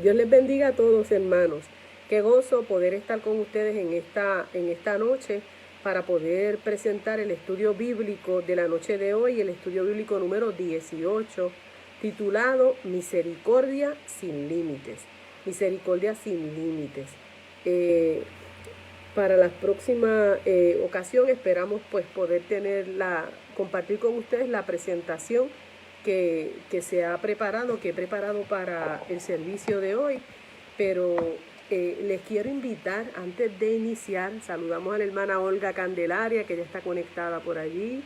Dios les bendiga a todos, hermanos. Qué gozo poder estar con ustedes en esta noche para poder presentar el estudio bíblico de la noche de hoy, el estudio bíblico número 18, titulado Misericordia sin límites. Misericordia sin límites. Para la próxima ocasión esperamos pues poder compartir con ustedes la presentación que se ha preparado, que he preparado para el servicio de hoy, pero les quiero invitar, antes de iniciar, saludamos a la hermana Olga Candelaria, que ya está conectada por allí,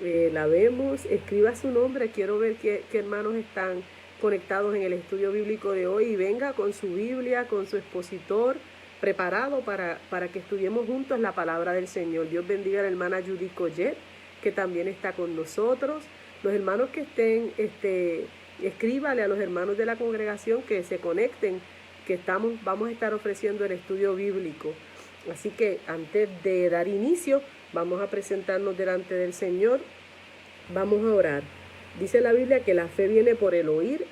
la vemos, escriba su nombre, quiero ver qué hermanos están conectados en el estudio bíblico de hoy, y venga con su Biblia, con su expositor, preparado para que estudiemos juntos la palabra del Señor. Dios bendiga a la hermana Judy Collet, que también está con nosotros. Los hermanos que estén, escríbale a los hermanos de la congregación que se conecten, que vamos a estar ofreciendo el estudio bíblico. Así que antes de dar inicio, vamos a presentarnos delante del Señor. Vamos a orar. Dice la Biblia que la fe viene por el oír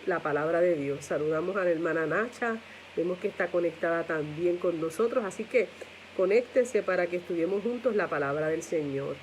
la palabra de Dios. Saludamos a la hermana Nacha, vemos que está conectada también con nosotros, así que conéctese para que estudiemos juntos la palabra del Señor.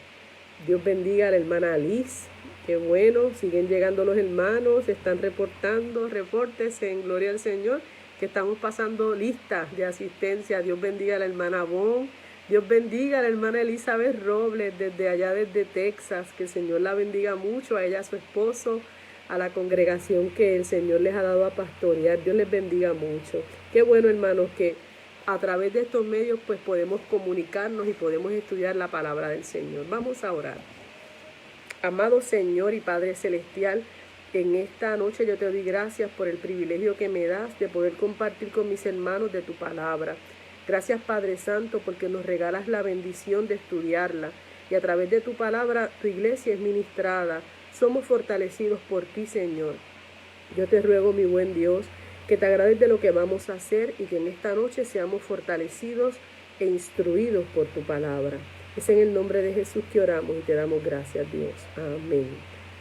Dios bendiga a la hermana Liz, qué bueno, siguen llegando los hermanos, están reportando, repórtese en gloria al Señor, que estamos pasando listas de asistencia. Dios bendiga a la hermana Bon, Dios bendiga a la hermana Elizabeth Robles, desde allá, desde Texas, que el Señor la bendiga mucho, a ella, a su esposo, a la congregación que el Señor les ha dado a pastorear. Dios les bendiga mucho. Qué bueno, hermanos, que a través de estos medios pues podemos comunicarnos y podemos estudiar la palabra del Señor. Vamos a orar. Amado Señor y Padre Celestial, en esta noche yo te doy gracias por el privilegio que me das de poder compartir con mis hermanos de tu palabra. Gracias, Padre Santo, porque nos regalas la bendición de estudiarla, y a través de tu palabra tu iglesia es ministrada. Somos fortalecidos por ti, Señor. Yo te ruego, mi buen Dios, que te agrades de lo que vamos a hacer y que en esta noche seamos fortalecidos e instruidos por tu palabra. Es en el nombre de Jesús que oramos y te damos gracias, Dios. Amén.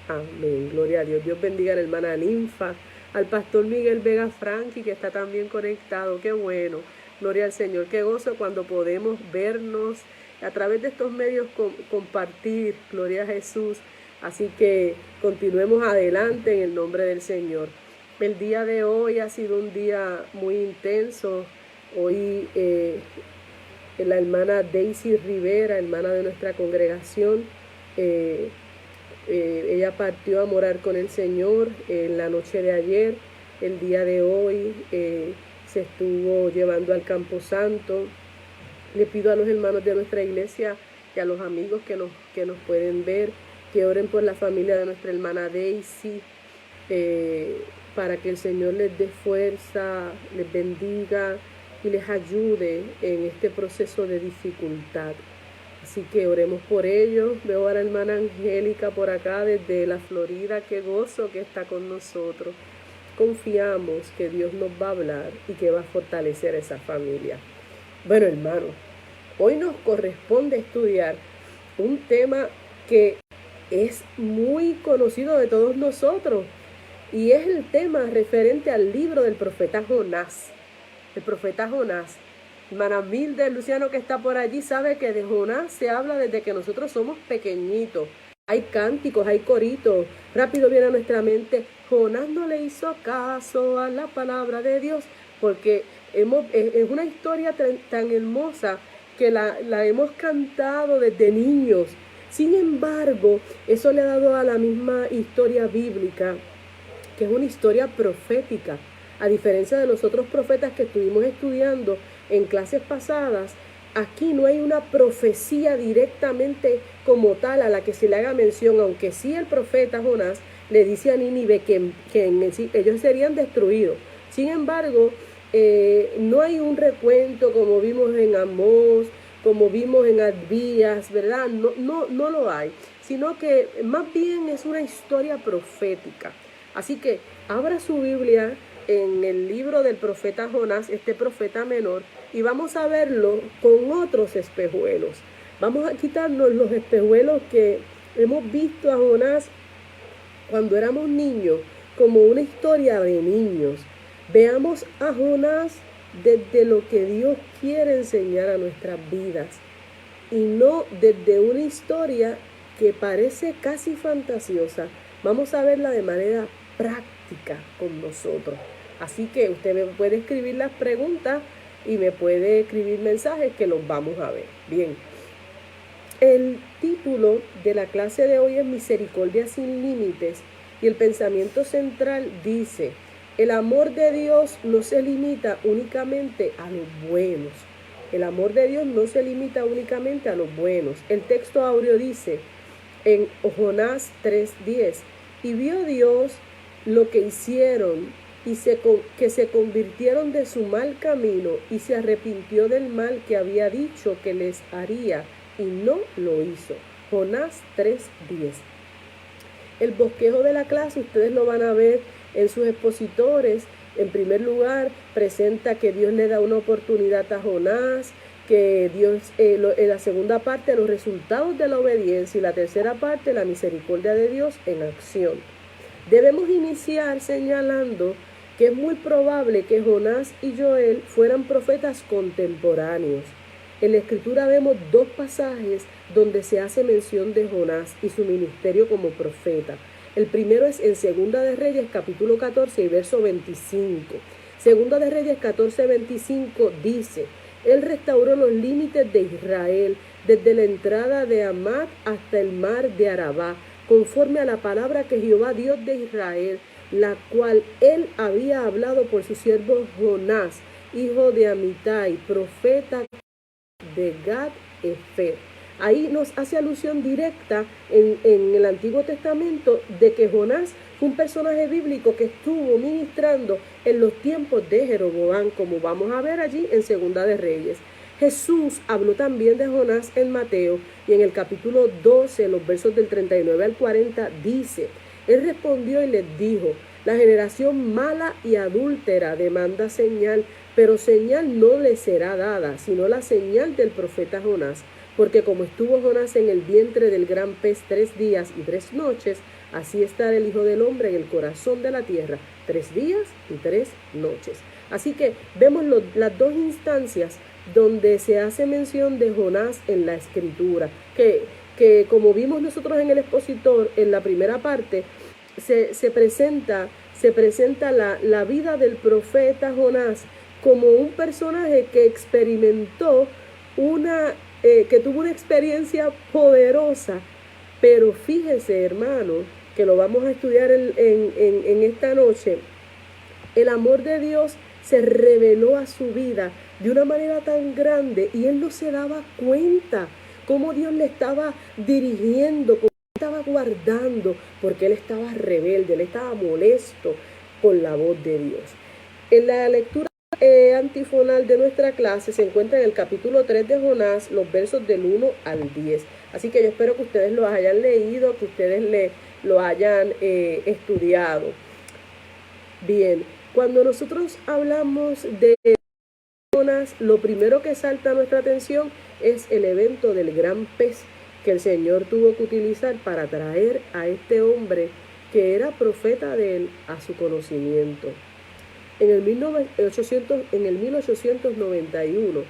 Amén. Gloria a Dios. Dios bendiga a la hermana Ninfa, al pastor Miguel Vega Franqui, que está también conectado. Qué bueno. Gloria al Señor. Qué gozo cuando podemos vernos a través de estos medios, compartir. Gloria a Jesús. Así que continuemos adelante en el nombre del Señor. El día de hoy ha sido un día muy intenso. Hoy la hermana Daisy Rivera, hermana de nuestra congregación, ella partió a morar con el Señor en la noche de ayer. El día de hoy se estuvo llevando al Camposanto. Le pido a los hermanos de nuestra iglesia y a los amigos que nos pueden ver, que oren por la familia de nuestra hermana Daisy, para que el Señor les dé fuerza, les bendiga y les ayude en este proceso de dificultad. Así que oremos por ellos. Veo a la hermana Angélica por acá desde la Florida. Qué gozo que está con nosotros. Confiamos que Dios nos va a hablar y que va a fortalecer a esa familia. Bueno, hermanos, hoy nos corresponde estudiar un tema que es muy conocido de todos nosotros, y es el tema referente al libro del profeta Jonás. El profeta Jonás. Hermana Milde Luciano, que está por allí, sabe que de Jonás se habla desde que nosotros somos pequeñitos. Hay cánticos, hay coritos. Rápido viene a nuestra mente: Jonás no le hizo caso a la palabra de Dios, porque es una historia tan hermosa que la hemos cantado desde niños. Sin embargo, eso le ha dado a la misma historia bíblica, que es una historia profética. A diferencia de los otros profetas que estuvimos estudiando en clases pasadas, aquí no hay una profecía directamente como tal a la que se le haga mención, aunque sí el profeta Jonás le dice a Nínive que ellos serían destruidos. Sin embargo, no hay un recuento como vimos en Amós, como vimos en Abdías, ¿verdad? No lo hay, sino que más bien es una historia profética. Así que abra su Biblia en el libro del profeta Jonás, este profeta menor, y vamos a verlo con otros espejuelos. Vamos a quitarnos los espejuelos que hemos visto a Jonás cuando éramos niños, como una historia de niños. Veamos a Jonás desde lo que Dios quiere enseñar a nuestras vidas y no desde una historia que parece casi fantasiosa. Vamos a verla de manera práctica con nosotros. Así que usted me puede escribir las preguntas y me puede escribir mensajes que los vamos a ver. Bien, el título de la clase de hoy es Misericordia sin límites y el pensamiento central dice: el amor de Dios no se limita únicamente a los buenos. El amor de Dios no se limita únicamente a los buenos. El texto áureo dice en Jonás 3:10: y vio Dios lo que hicieron y que se convirtieron de su mal camino y se arrepintió del mal que había dicho que les haría y no lo hizo. Jonás 3:10. El bosquejo de la clase ustedes lo van a ver en sus expositores. En primer lugar, presenta que Dios le da una oportunidad a Jonás, que Dios, en la segunda parte, los resultados de la obediencia, y la tercera parte, la misericordia de Dios en acción. Debemos iniciar señalando que es muy probable que Jonás y Joel fueran profetas contemporáneos. En la Escritura vemos dos pasajes donde se hace mención de Jonás y su ministerio como profeta. El primero es en Segunda de Reyes, capítulo 14 y verso 25. Segunda de Reyes 14:25 dice: él restauró los límites de Israel desde la entrada de Hamat hasta el mar de Arabá, conforme a la palabra que Jehová Dios de Israel, la cual él había hablado por su siervo Jonás, hijo de Amitai, profeta de Gad-Efer. Ahí nos hace alusión directa en el Antiguo Testamento de que Jonás fue un personaje bíblico que estuvo ministrando en los tiempos de Jeroboam, como vamos a ver allí en Segunda de Reyes. Jesús habló también de Jonás en Mateo, y en el capítulo 12, los versos del 39 al 40, dice: él respondió y les dijo: la generación mala y adúltera demanda señal, pero señal no le será dada, sino la señal del profeta Jonás. Porque como estuvo Jonás en el vientre del gran pez 3 días y 3 noches, así estará el Hijo del Hombre en el corazón de la tierra 3 días y 3 noches. Así que vemos las dos instancias donde se hace mención de Jonás en la Escritura, que como vimos nosotros en el expositor, en la primera parte, se presenta la vida del profeta Jonás como un personaje que experimentó que tuvo una experiencia poderosa. Pero fíjese, hermano, que lo vamos a estudiar en esta noche. El amor de Dios se reveló a su vida de una manera tan grande y él no se daba cuenta cómo Dios le estaba dirigiendo, cómo estaba guardando, porque él estaba rebelde, él estaba molesto con la voz de Dios. En la lectura antifonal de nuestra clase se encuentra en el capítulo 3 de Jonás, los versos del 1 al 10. Así que yo espero que ustedes lo hayan leído, que ustedes lo hayan estudiado. Bien, cuando nosotros hablamos de Jonás, lo primero que salta a nuestra atención es el evento del gran pez que el Señor tuvo que utilizar para traer a este hombre que era profeta de él a su conocimiento. En el 1891,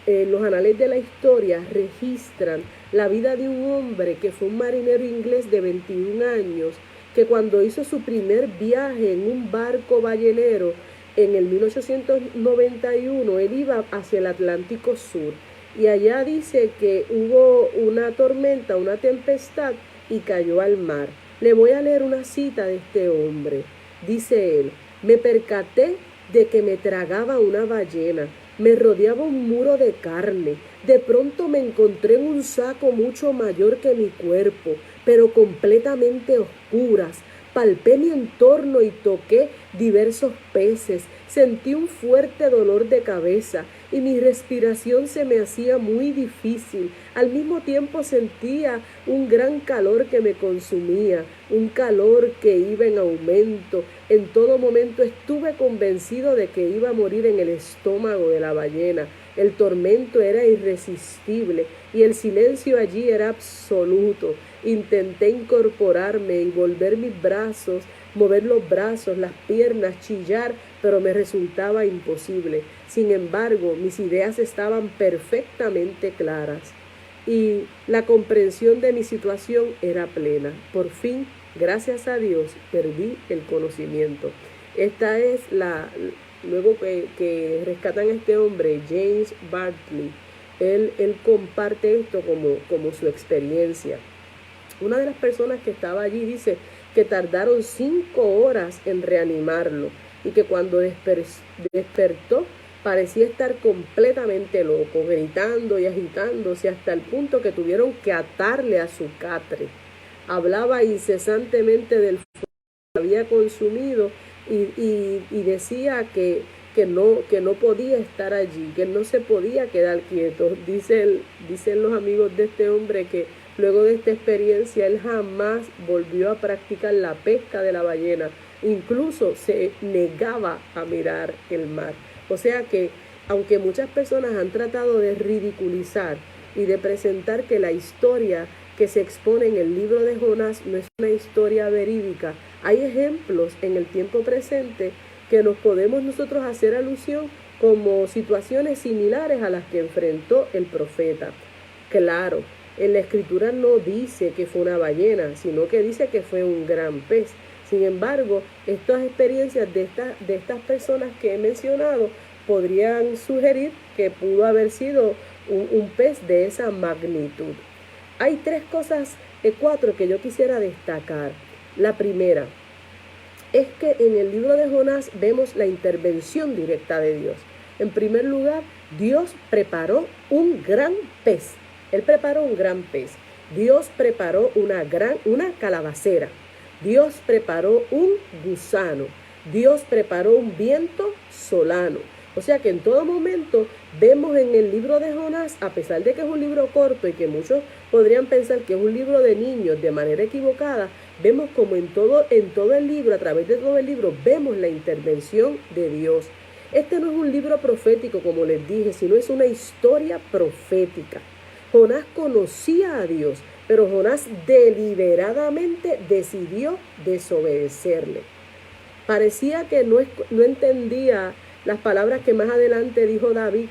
los anales de la historia registran la vida de un hombre que fue un marinero inglés de 21 años, que cuando hizo su primer viaje en un barco ballenero en el 1891, él iba hacia el Atlántico Sur, y allá dice que hubo una tormenta, una tempestad, y cayó al mar. Le voy a leer una cita de este hombre. Dice él: me percaté de que me tragaba una ballena, me rodeaba un muro de carne, de pronto me encontré en un saco mucho mayor que mi cuerpo, pero completamente oscuras. Palpé mi entorno y toqué diversos peces, sentí un fuerte dolor de cabeza y mi respiración se me hacía muy difícil. Al mismo tiempo sentía un gran calor que me consumía, un calor que iba en aumento. En todo momento estuve convencido de que iba a morir en el estómago de la ballena. El tormento era irresistible y el silencio allí era absoluto. Intenté incorporarme y volver mis brazos, mover los brazos, las piernas, chillar, pero me resultaba imposible. Sin embargo, mis ideas estaban perfectamente claras y la comprensión de mi situación era plena. Por fin, gracias a Dios, perdí el conocimiento. Esta es luego que rescatan a este hombre, James Bartley, él comparte esto como su experiencia. Una de las personas que estaba allí dice que tardaron 5 horas en reanimarlo y que cuando despertó parecía estar completamente loco, gritando y agitándose hasta el punto que tuvieron que atarle a su catre. Hablaba incesantemente del fuego que había consumido y decía que no podía estar allí, que no se podía quedar quieto. Dicen los amigos de este hombre que luego de esta experiencia él jamás volvió a practicar la pesca de la ballena, incluso se negaba a mirar el mar. O sea que, aunque muchas personas han tratado de ridiculizar y de presentar que la historia que se expone en el libro de Jonás no es una historia verídica, hay ejemplos en el tiempo presente que nos podemos nosotros hacer alusión como situaciones similares a las que enfrentó el profeta. Claro, en la escritura no dice que fue una ballena, sino que dice que fue un gran pez. Sin embargo, estas experiencias de estas personas que he mencionado podrían sugerir que pudo haber sido un pez de esa magnitud. Hay 4 que yo quisiera destacar. La primera es que en el libro de Jonás vemos la intervención directa de Dios. En primer lugar, Dios preparó un gran pez. Él preparó un gran pez. Dios preparó una calabacera. Dios preparó un gusano. Dios preparó un viento solano. O sea que en todo momento vemos en el libro de Jonás, a pesar de que es un libro corto y que muchos podrían pensar que es un libro de niños de manera equivocada, vemos como en todo el libro, a través de todo el libro, vemos la intervención de Dios. Este no es un libro profético, como les dije, sino es una historia profética. Jonás conocía a Dios, pero Jonás deliberadamente decidió desobedecerle. Parecía que no entendía las palabras que más adelante dijo David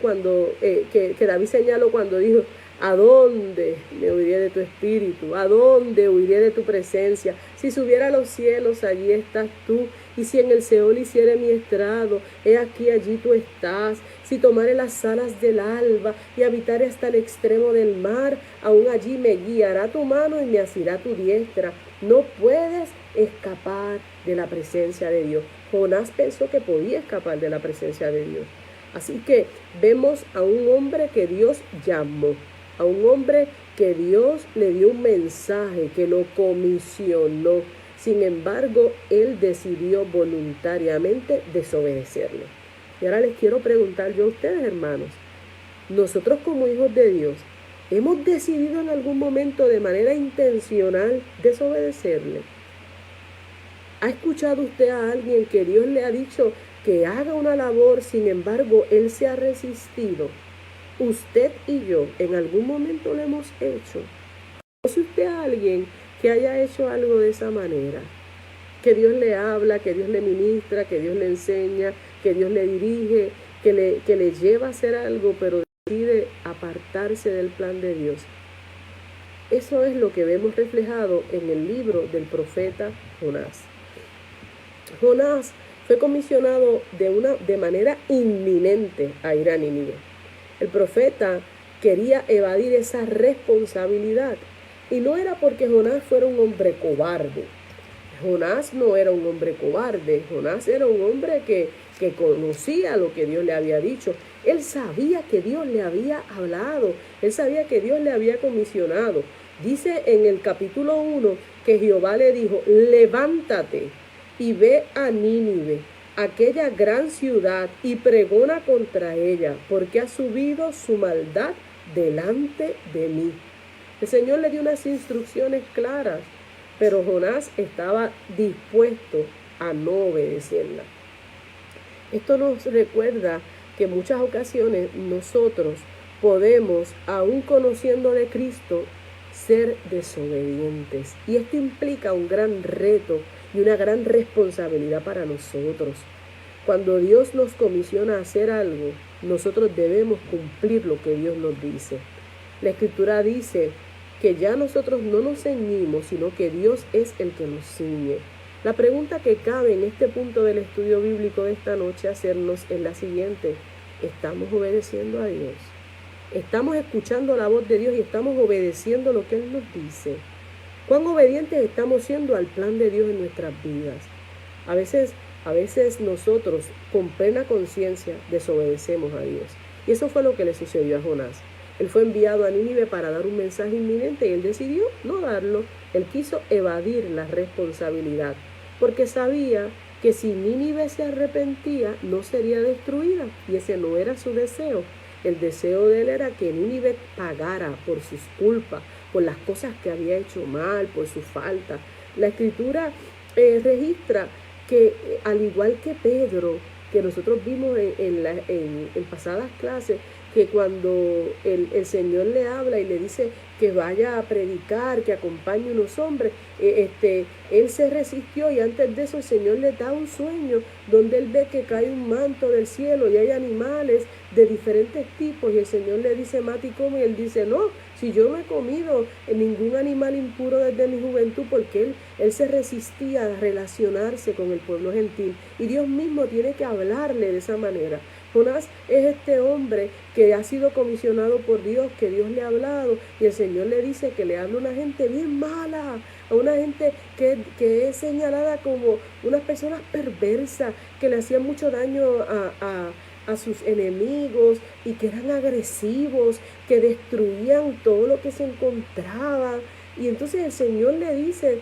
que David señaló cuando dijo: ¿a dónde me huiré de tu espíritu? ¿A dónde huiré de tu presencia? Si subiera a los cielos, allí estás tú. Y si en el Seol hiciere mi estrado, he aquí allí tú estás. Si tomare las alas del alba y habitare hasta el extremo del mar, aún allí me guiará tu mano y me asirá tu diestra. No puedes escapar de la presencia de Dios. Jonás pensó que podía escapar de la presencia de Dios. Así que vemos a un hombre que Dios llamó, a un hombre que Dios le dio un mensaje, que lo comisionó. Sin embargo, él decidió voluntariamente desobedecerlo. Y ahora les quiero preguntar yo a ustedes, hermanos, nosotros como hijos de Dios, ¿hemos decidido en algún momento de manera intencional desobedecerle? ¿Ha escuchado usted a alguien que Dios le ha dicho que haga una labor, sin embargo, él se ha resistido? Usted y yo en algún momento lo hemos hecho. ¿Conoce usted a alguien que haya hecho algo de esa manera? Que Dios le habla, que Dios le ministra, que Dios le enseña, que Dios le dirige, que le lleva a hacer algo, pero decide apartarse del plan de Dios. Eso es lo que vemos reflejado en el libro del profeta Jonás. Jonás fue comisionado de manera inminente a ir a Nínive. El profeta quería evadir esa responsabilidad. Y no era porque Jonás fuera un hombre cobarde. Jonás no era un hombre cobarde. Jonás era un hombre que conocía lo que Dios le había dicho. Él sabía que Dios le había hablado. Él sabía que Dios le había comisionado. Dice en el capítulo 1 que Jehová le dijo: levántate y ve a Nínive, aquella gran ciudad, y pregona contra ella, porque ha subido su maldad delante de mí. El Señor le dio unas instrucciones claras, pero Jonás estaba dispuesto a no obedecerla. Esto nos recuerda que en muchas ocasiones nosotros podemos, aún conociendo de Cristo, ser desobedientes. Y esto implica un gran reto y una gran responsabilidad para nosotros. Cuando Dios nos comisiona a hacer algo, nosotros debemos cumplir lo que Dios nos dice. La Escritura dice que ya nosotros no nos ceñimos, sino que Dios es el que nos ciñe. La pregunta que cabe en este punto del estudio bíblico de esta noche hacernos es la siguiente: ¿estamos obedeciendo a Dios? ¿Estamos escuchando la voz de Dios y estamos obedeciendo lo que Él nos dice? ¿Cuán obedientes estamos siendo al plan de Dios en nuestras vidas? A veces nosotros con plena conciencia desobedecemos a Dios. Y eso fue lo que le sucedió a Jonás. Él fue enviado a Nínive para dar un mensaje inminente y él decidió no darlo. Él quiso evadir la responsabilidad, porque sabía que si Nínive se arrepentía no sería destruida, y ese no era su deseo. El deseo de él era que Nínive pagara por sus culpas, por las cosas que había hecho mal, por su falta. La Escritura registra que al igual que Pedro, que nosotros vimos en pasadas clases, que cuando el Señor le habla y le dice que vaya a predicar, que acompañe a unos hombres, él se resistió, y antes de eso el Señor le da un sueño donde él ve que cae un manto del cielo y hay animales de diferentes tipos, y el Señor le dice: mate y come, y él dice: no, si yo no he comido ningún animal impuro desde mi juventud, porque él se resistía a relacionarse con el pueblo gentil, y Dios mismo tiene que hablarle de esa manera. Jonás es este hombre que ha sido comisionado por Dios, que Dios le ha hablado, y el Señor le dice que le habla a una gente bien mala, a una gente que es señalada como unas personas perversas, que le hacían mucho daño a sus enemigos, y que eran agresivos, que destruían todo lo que se encontraba. Y entonces el Señor le dice: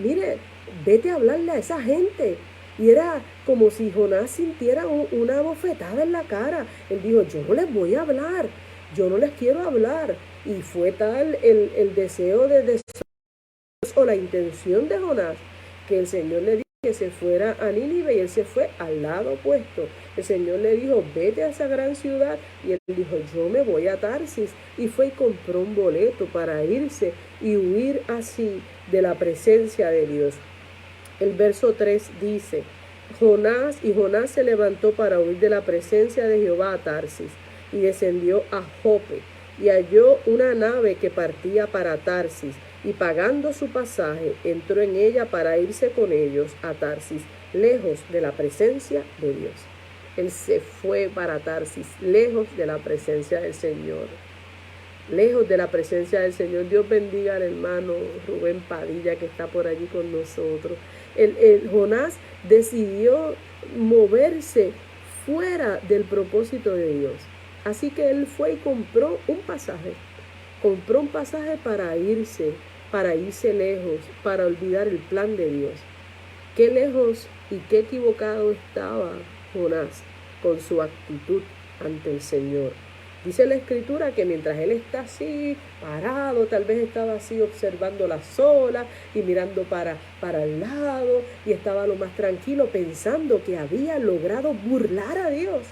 mire, vete a hablarle a esa gente. Y era como si Jonás sintiera una bofetada en la cara. Él dijo: yo no les voy a hablar, yo no les quiero hablar. Y fue tal el deseo de Dios o la intención de Jonás, que el Señor le dijo que se fuera a Nínive, y él se fue al lado opuesto. El Señor le dijo: vete a esa gran ciudad, y él dijo: yo me voy a Tarsis, y fue y compró un boleto para irse y huir así de la presencia de Dios. El verso 3 dice: Jonás se levantó para huir de la presencia de Jehová a Tarsis, y descendió a Jope, y halló una nave que partía para Tarsis, y pagando su pasaje, entró en ella para irse con ellos a Tarsis, lejos de la presencia de Dios. Él se fue para Tarsis, lejos de la presencia del Señor. Lejos de la presencia del Señor. Dios bendiga al hermano Rubén Padilla, que está por allí con nosotros. Jonás decidió moverse fuera del propósito de Dios. Así que él fue y compró un pasaje. Compró un pasaje para irse lejos, para olvidar el plan de Dios. Qué lejos y qué equivocado estaba Jonás con su actitud ante el Señor. Dice la Escritura que mientras él está así, parado, tal vez estaba así observando las olas y mirando para el lado, y estaba lo más tranquilo, pensando que había logrado burlar a Dios.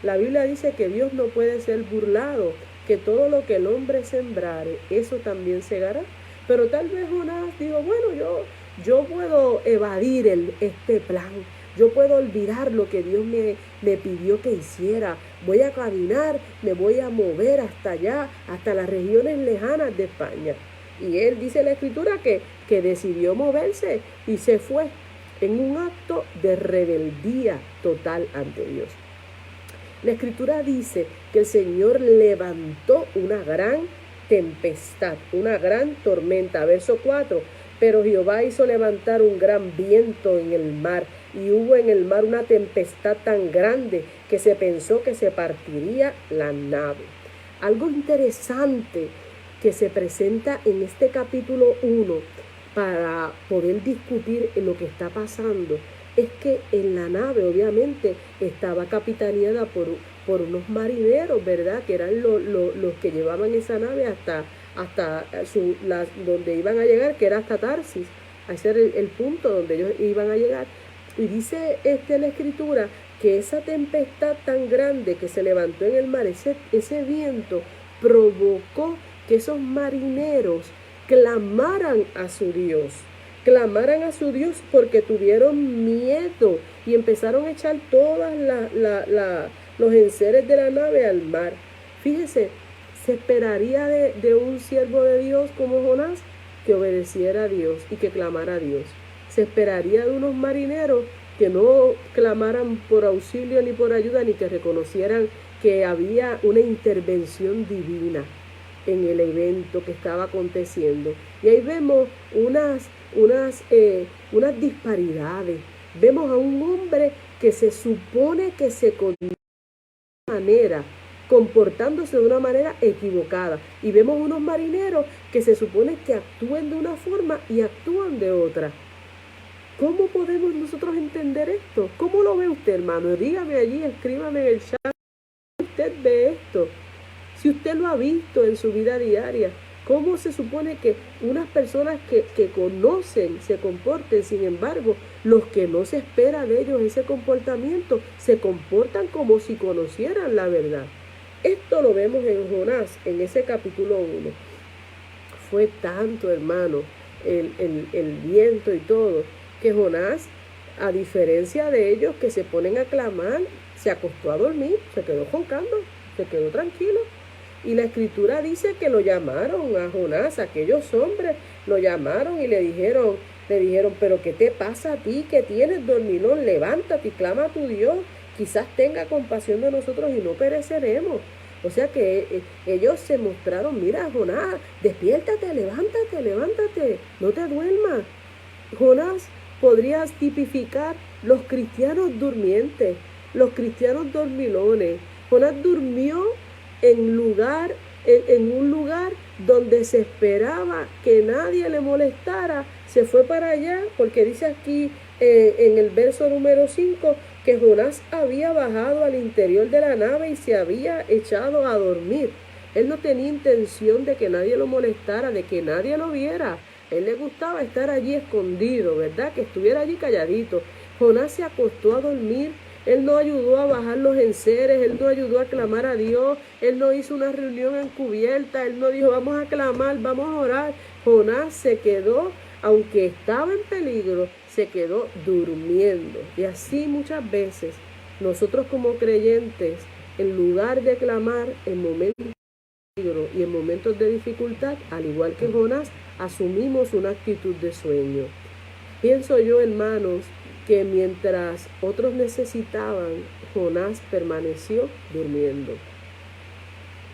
La Biblia dice que Dios no puede ser burlado, que todo lo que el hombre sembrare, eso también segará. Pero tal vez Jonás dijo: bueno, yo puedo evadir este plan. Yo puedo olvidar lo que Dios me pidió que hiciera. Voy a caminar, me voy a mover hasta allá, hasta las regiones lejanas de España. Y él, dice la Escritura, que decidió moverse y se fue en un acto de rebeldía total ante Dios. La Escritura dice que el Señor levantó una gran tempestad, una gran tormenta. Verso 4. Pero Jehová hizo levantar un gran viento en el mar, y hubo en el mar una tempestad tan grande que se pensó que se partiría la nave. Algo interesante que se presenta en este capítulo 1 para poder discutir lo que está pasando es que en la nave obviamente estaba capitaneada por unos marineros, ¿verdad? Que eran los que llevaban esa nave hasta donde iban a llegar, que era hasta Tarsis. Ese era el punto donde ellos iban a llegar. Y dice la Escritura que esa tempestad tan grande que se levantó en el mar, ese viento provocó que esos marineros clamaran a su Dios. clamaran a su Dios porque tuvieron miedo y empezaron a echar todos los enseres de la nave al mar. Fíjese, se esperaría de un siervo de Dios como Jonás que obedeciera a Dios y que clamara a Dios. Se esperaría de unos marineros que no clamaran por auxilio ni por ayuda, ni que reconocieran que había una intervención divina en el evento que estaba aconteciendo. Y ahí vemos unas disparidades. Vemos a un hombre que se supone que se comportándose de una manera equivocada, y vemos unos marineros que se supone que actúen de una forma y actúan de otra. ¿Cómo podemos nosotros entender esto? ¿Cómo lo ve usted, hermano? Dígame allí, escríbame en el chat. ¿Cómo usted ve esto? Si usted lo ha visto en su vida diaria, ¿cómo se supone que unas personas que conocen se comporten? Sin embargo, los que no se espera de ellos ese comportamiento se comportan como si conocieran la verdad. Esto lo vemos en Jonás, en ese capítulo 1. Fue tanto, hermano, el viento y todo, que Jonás, a diferencia de ellos que se ponen a clamar, se acostó a dormir, se quedó roncando, se quedó tranquilo. Y la escritura dice que lo llamaron a Jonás, aquellos hombres lo llamaron y le dijeron, pero ¿qué te pasa a ti? ¿Qué tienes, dormilón? Levántate y clama a tu Dios, quizás tenga compasión de nosotros y no pereceremos. O sea que ellos se mostraron, mira, Jonás, despiértate, levántate, no te duermas. Jonás podría tipificar los cristianos durmientes, los cristianos dormilones. Jonás durmió en un lugar donde se esperaba que nadie le molestara. Se fue para allá porque dice aquí en el verso número 5 que Jonás había bajado al interior de la nave y se había echado a dormir. Él no tenía intención de que nadie lo molestara, de que nadie lo viera. Él le gustaba estar allí escondido, ¿verdad? Que estuviera allí calladito. Jonás se acostó a dormir. Él no ayudó a bajar los enseres, él no ayudó a clamar a Dios, él no hizo una reunión encubierta, él no dijo vamos a clamar, vamos a orar. Jonás se quedó, aunque estaba en peligro, se quedó durmiendo. Y así muchas veces nosotros como creyentes, en lugar de clamar en momentos de peligro y en momentos de dificultad, al igual que Jonás, asumimos una actitud de sueño. Pienso yo, hermanos, que mientras otros necesitaban, Jonás permaneció durmiendo.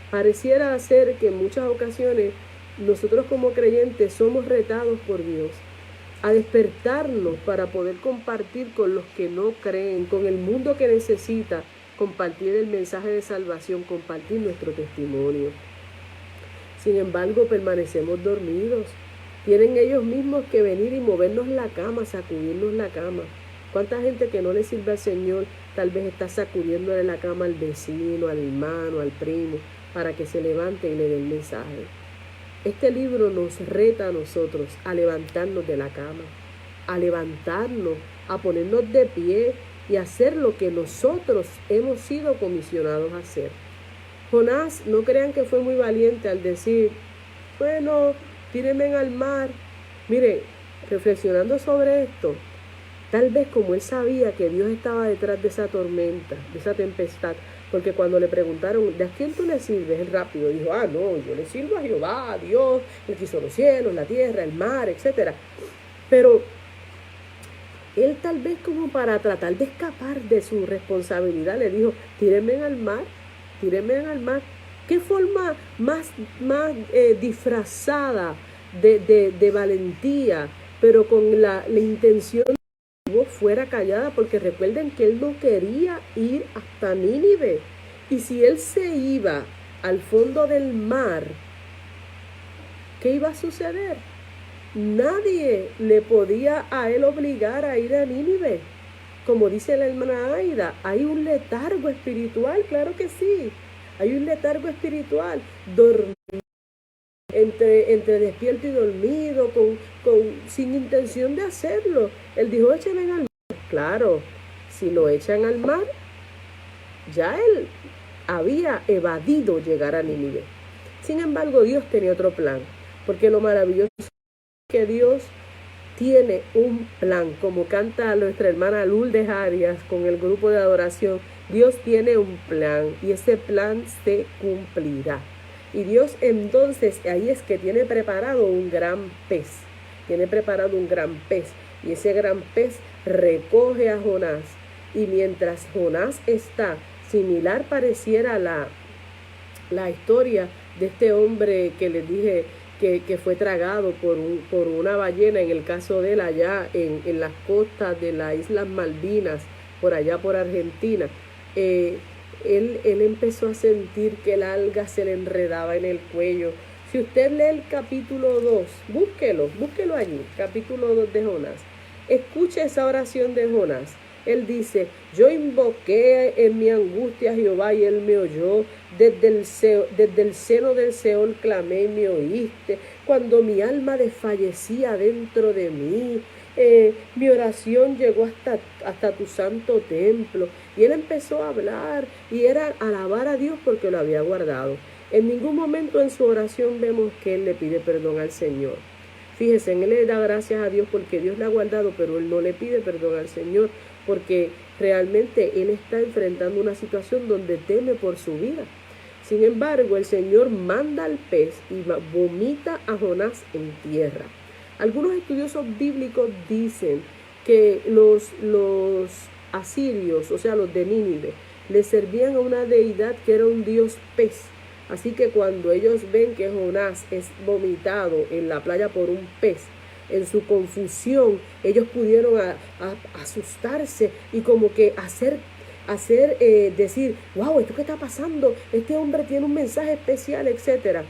Pareciera ser que en muchas ocasiones nosotros como creyentes somos retados por Dios a despertarnos para poder compartir con los que no creen, con el mundo que necesita compartir el mensaje de salvación, compartir nuestro testimonio. Sin embargo, permanecemos dormidos. Tienen ellos mismos que venir y movernos la cama, sacudirnos la cama. ¿Cuánta gente que no le sirve al Señor tal vez está sacudiéndole la cama al vecino, al hermano, al primo, para que se levante y le dé el mensaje? Este libro nos reta a nosotros a levantarnos de la cama, a levantarnos, a ponernos de pie y hacer lo que nosotros hemos sido comisionados a hacer. Jonás, no crean que fue muy valiente al decir, bueno, tírenme al mar. Mire, reflexionando sobre esto, tal vez como él sabía que Dios estaba detrás de esa tormenta, de esa tempestad, porque cuando le preguntaron, ¿de a quién tú le sirves? Él rápido dijo, no, yo le sirvo a Jehová, a Dios, el que hizo los cielos, la tierra, el mar, etc. Pero él tal vez como para tratar de escapar de su responsabilidad le dijo, tírenme al mar. ¿Qué forma más disfrazada de valentía, pero con la intención de que fuera callada? Porque recuerden que él no quería ir hasta Nínive. Y si él se iba al fondo del mar, ¿qué iba a suceder? Nadie le podía a él obligar a ir a Nínive. Como dice la hermana Aida, hay un letargo espiritual, claro que sí. Hay un letargo espiritual, dormir, entre despierto y dormido, sin intención de hacerlo. Él dijo, échenme al mar. Claro, si lo echan al mar, ya él había evadido llegar a Nínive. Sin embargo, Dios tenía otro plan, porque lo maravilloso es que Dios tiene un plan, como canta nuestra hermana Lourdes Arias con el grupo de adoración. Dios tiene un plan y ese plan se cumplirá. Y Dios entonces ahí es que tiene preparado un gran pez. Tiene preparado un gran pez. Y ese gran pez recoge a Jonás. Y mientras Jonás está, similar pareciera la historia de este hombre que les dije que fue tragado por una ballena, en el caso de él allá en las costas de las Islas Malvinas, por allá por Argentina. Él empezó a sentir que el alga se le enredaba en el cuello. Si usted lee el capítulo 2, búsquelo allí, capítulo 2 de Jonás. Escuche esa oración de Jonás. Él dice: yo invoqué en mi angustia a Jehová y él me oyó. Desde el seno del Seol clamé y me oíste. Cuando mi alma desfallecía dentro de mí, mi oración llegó hasta tu santo templo. Y él empezó a hablar y era alabar a Dios porque lo había guardado. En ningún momento en su oración vemos que él le pide perdón al Señor. Fíjese, él le da gracias a Dios porque Dios le ha guardado, pero él no le pide perdón al Señor porque realmente él está enfrentando una situación donde teme por su vida. Sin embargo, el Señor manda al pez y vomita a Jonás en tierra. Algunos estudiosos bíblicos dicen que los asirios, o sea, los de Nínive, le servían a una deidad que era un dios pez. Así que cuando ellos ven que Jonás es vomitado en la playa por un pez, en su confusión, ellos pudieron asustarse y como que decir: wow, ¿esto qué está pasando? Este hombre tiene un mensaje especial, etc.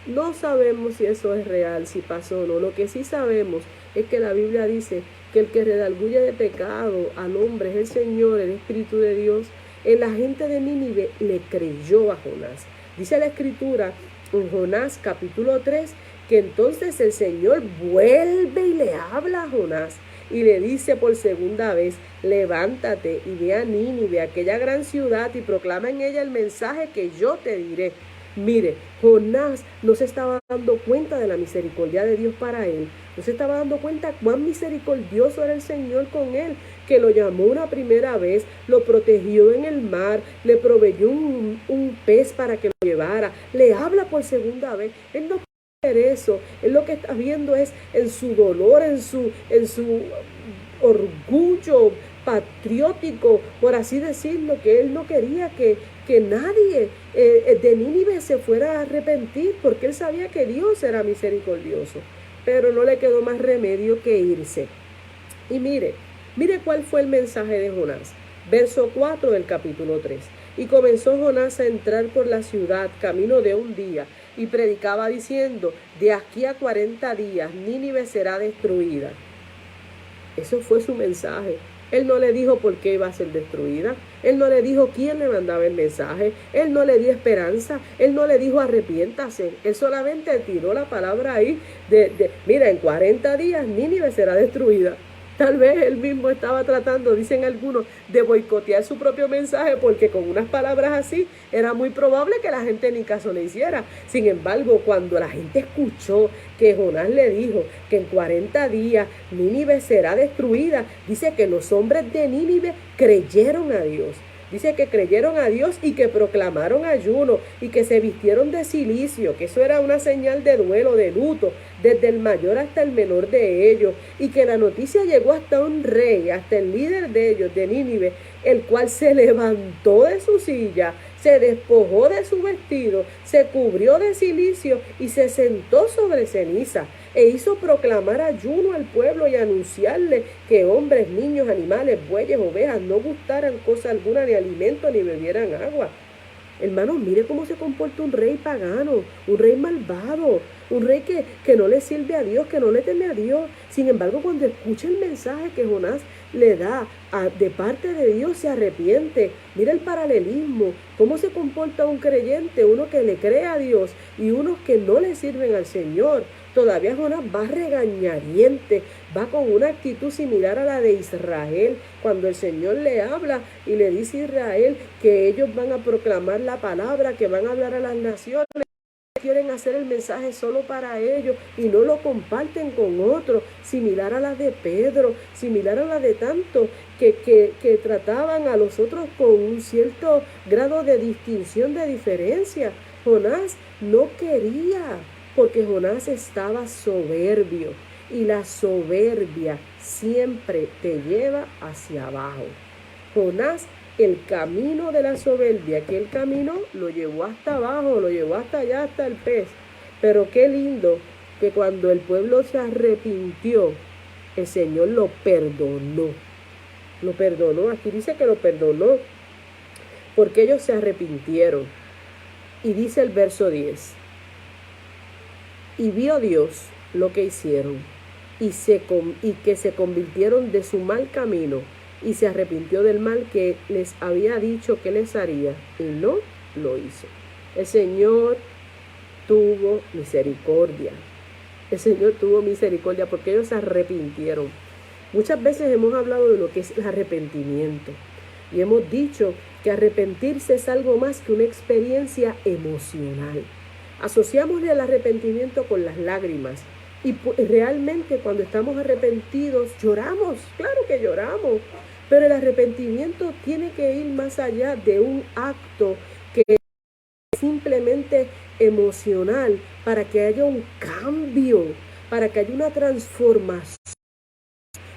No sabemos si eso es real, si pasó o no. Lo que sí sabemos es que la Biblia dice que el que redarguye de pecado al hombre es el Señor, el Espíritu de Dios. La gente de Nínive le creyó a Jonás. Dice la Escritura en Jonás capítulo 3 que entonces el Señor vuelve y le habla a Jonás y le dice por segunda vez: levántate y ve a Nínive, aquella gran ciudad, y proclama en ella el mensaje que yo te diré. Mire, Jonás no se estaba dando cuenta de la misericordia de Dios para él. No se estaba dando cuenta cuán misericordioso era el Señor con él, que lo llamó una primera vez, lo protegió en el mar, le proveyó un pez para que lo llevara, le habla por segunda vez. Él no quiere ver eso. Él lo que está viendo es en su dolor, en su orgullo patriótico, por así decirlo, que él no quería que nadie de Nínive se fuera a arrepentir, porque él sabía que Dios era misericordioso, pero no le quedó más remedio que irse. Y mire cuál fue el mensaje de Jonás. Verso 4 del capítulo 3. Y comenzó Jonás a entrar por la ciudad camino de un día, y predicaba diciendo: de aquí a 40 días Nínive será destruida. Eso fue su mensaje. Él no le dijo por qué iba a ser destruida. Él no le dijo quién le mandaba el mensaje. Él no le dio esperanza. Él no le dijo arrepiéntase. Él solamente tiró la palabra ahí mira, en 40 días Nínive será destruida. Tal vez él mismo estaba tratando, dicen algunos, de boicotear su propio mensaje, porque con unas palabras así era muy probable que la gente ni caso le hiciera. Sin embargo, cuando la gente escuchó que Jonás le dijo que en 40 días Nínive será destruida, dice que los hombres de Nínive creyeron a Dios. Dice que creyeron a Dios y que proclamaron ayuno y que se vistieron de cilicio, que eso era una señal de duelo, de luto, desde el mayor hasta el menor de ellos, y que la noticia llegó hasta un rey, hasta el líder de ellos, de Nínive, el cual se levantó de su silla, se despojó de su vestido, se cubrió de cilicio y se sentó sobre ceniza, e hizo proclamar ayuno al pueblo y anunciarle que hombres, niños, animales, bueyes, ovejas no gustaran cosa alguna, ni alimento, ni bebieran agua. Hermanos, mire cómo se comporta un rey pagano, un rey malvado, un rey que no le sirve a Dios, que no le teme a Dios. Sin embargo, cuando escucha el mensaje que Jonás le da de parte de Dios, se arrepiente. Mira el paralelismo, cómo se comporta un creyente, uno que le cree a Dios y unos que no le sirven al Señor. Todavía Jonás va regañadiente, va con una actitud similar a la de Israel, cuando el Señor le habla y le dice a Israel que ellos van a proclamar la palabra, que van a hablar a las naciones, quieren hacer el mensaje solo para ellos y no lo comparten con otros, similar a la de Pedro, similar a la de tantos que trataban a los otros con un cierto grado de distinción, de diferencia. Jonás no quería, porque Jonás estaba soberbio, y la soberbia siempre te lleva hacia abajo. Jonás, el camino de la soberbia que él caminó, lo llevó hasta abajo, lo llevó hasta allá, hasta el pez. Pero qué lindo que cuando el pueblo se arrepintió, el Señor lo perdonó. Lo perdonó, aquí dice que lo perdonó, porque ellos se arrepintieron. Y dice el verso 10, y vio Dios lo que hicieron, y que se convirtieron de su mal camino, y se arrepintió del mal que les había dicho que les haría, y no lo hizo. El Señor tuvo misericordia. El Señor tuvo misericordia porque ellos se arrepintieron. Muchas veces hemos hablado de lo que es el arrepentimiento, y hemos dicho que arrepentirse es algo más que una experiencia emocional. Asociamos el arrepentimiento con las lágrimas, y realmente cuando estamos arrepentidos lloramos, claro que lloramos, pero el arrepentimiento tiene que ir más allá de un acto que es simplemente emocional, para que haya un cambio, para que haya una transformación.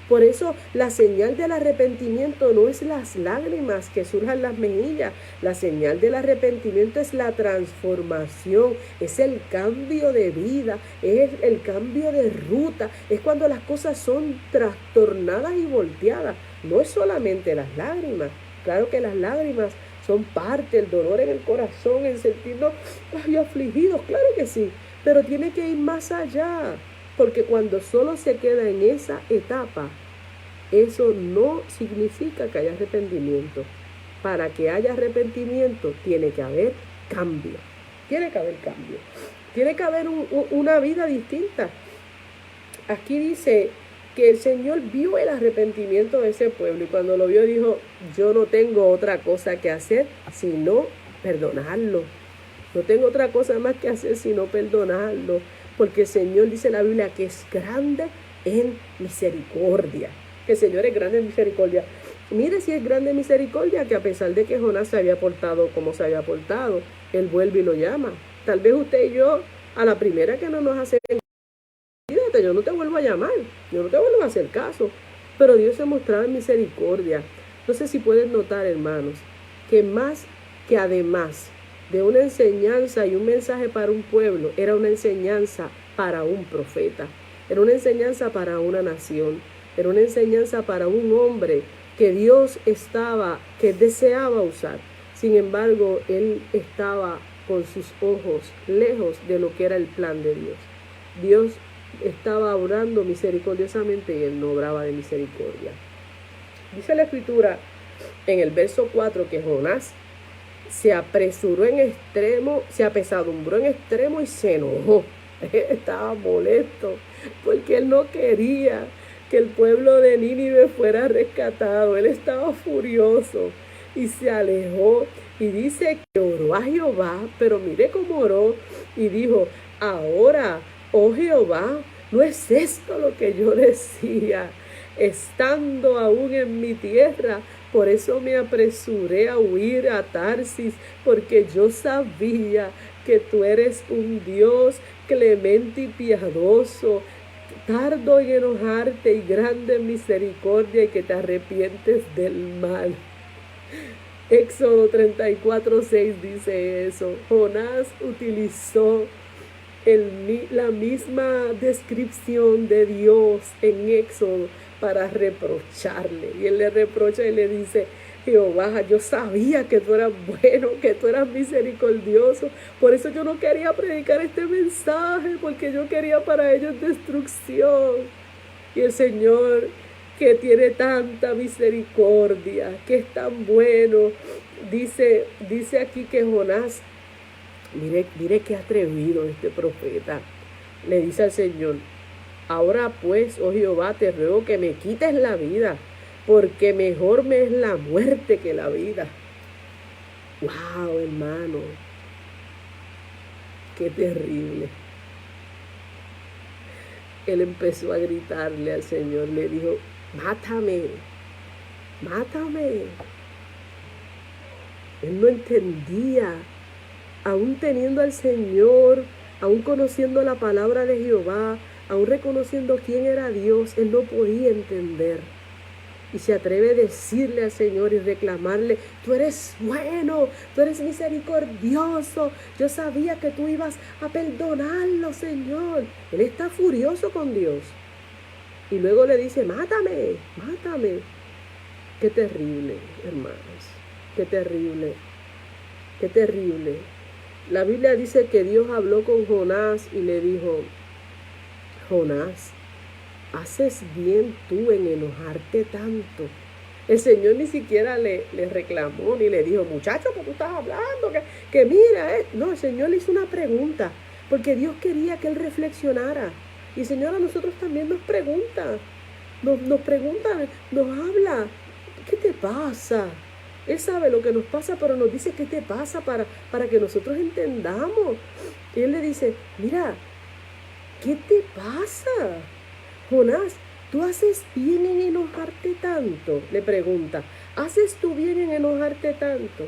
Por eso la señal del arrepentimiento no es las lágrimas que surjan las mejillas. La señal del arrepentimiento es la transformación, es el cambio de vida, es el cambio de ruta, es cuando las cosas son trastornadas y volteadas. No es solamente las lágrimas. Claro que las lágrimas son parte, el dolor en el corazón, el sentirnos afligidos, claro que sí, pero tiene que ir más allá. Porque cuando solo se queda en esa etapa, eso no significa que haya arrepentimiento. Para que haya arrepentimiento tiene que haber cambio. Tiene que haber cambio. Tiene que haber una vida distinta. Aquí dice que el Señor vio el arrepentimiento de ese pueblo, y cuando lo vio dijo, yo no tengo otra cosa que hacer sino perdonarlo. No tengo otra cosa más que hacer sino perdonarlo. Porque el Señor, dice la Biblia, que es grande en misericordia. Que el Señor es grande en misericordia. Mire si es grande en misericordia, que a pesar de que Jonás se había portado como se había portado, Él vuelve y lo llama. Tal vez usted y yo, a la primera que no nos hacen, fíjate, yo no te vuelvo a llamar, yo no te vuelvo a hacer caso. Pero Dios se mostraba en misericordia. No sé si pueden notar, hermanos, que más que además de una enseñanza y un mensaje para un pueblo, era una enseñanza para un profeta, era una enseñanza para una nación, era una enseñanza para un hombre que Dios que deseaba usar. Sin embargo, él estaba con sus ojos lejos de lo que era el plan de Dios. Dios estaba obrando misericordiosamente y él no obraba de misericordia. Dice la Escritura en el verso 4 que Jonás se apresuró en extremo, se apesadumbró en extremo y se enojó. Estaba molesto porque él no quería que el pueblo de Nínive fuera rescatado. Él estaba furioso y se alejó. Y dice que oró a Jehová, pero mire cómo oró y dijo, ahora, oh Jehová, ¿no es esto lo que yo decía? Estando aún en mi tierra, por eso me apresuré a huir a Tarsis, porque yo sabía que tú eres un Dios clemente y piadoso, tardo en enojarte y grande en misericordia, y que te arrepientes del mal. Éxodo 34:6 dice eso. Jonás utilizó la misma descripción de Dios en Éxodo para reprocharle. Y él le reprocha y le dice, Jehová, yo sabía que tú eras bueno, que tú eras misericordioso. Por eso yo no quería predicar este mensaje, porque yo quería para ellos destrucción. Y el Señor, que tiene tanta misericordia, que es tan bueno, dice aquí que Jonás, mire qué atrevido este profeta, le dice al Señor, ahora pues, oh Jehová, te ruego que me quites la vida, porque mejor me es la muerte que la vida. ¡Wow, hermano! qué terrible. Él empezó a gritarle al Señor, le dijo, mátame, mátame. Él no entendía, aún teniendo al Señor, aún conociendo la palabra de Jehová, aún reconociendo quién era Dios, él no podía entender. Y se atreve a decirle al Señor y reclamarle, tú eres bueno, tú eres misericordioso, yo sabía que tú ibas a perdonarlo, Señor. Él está furioso con Dios. Y luego le dice, mátame, mátame. Qué terrible, hermanos, qué terrible, qué terrible. La Biblia dice que Dios habló con Jonás y le dijo, Jonás, haces bien tú en enojarte tanto. El Señor ni siquiera le reclamó ni le dijo, muchacho, ¿qué tú estás hablando? Que mira, no, el Señor le hizo una pregunta, porque Dios quería que él reflexionara. Y el Señor a nosotros también nos pregunta, nos pregunta, nos habla, ¿qué te pasa? Él sabe lo que nos pasa, pero nos dice qué te pasa para que nosotros entendamos. Y él le dice, mira, ¿qué te pasa? Jonás, ¿tú haces bien en enojarte tanto? Le pregunta, ¿haces tú bien en enojarte tanto?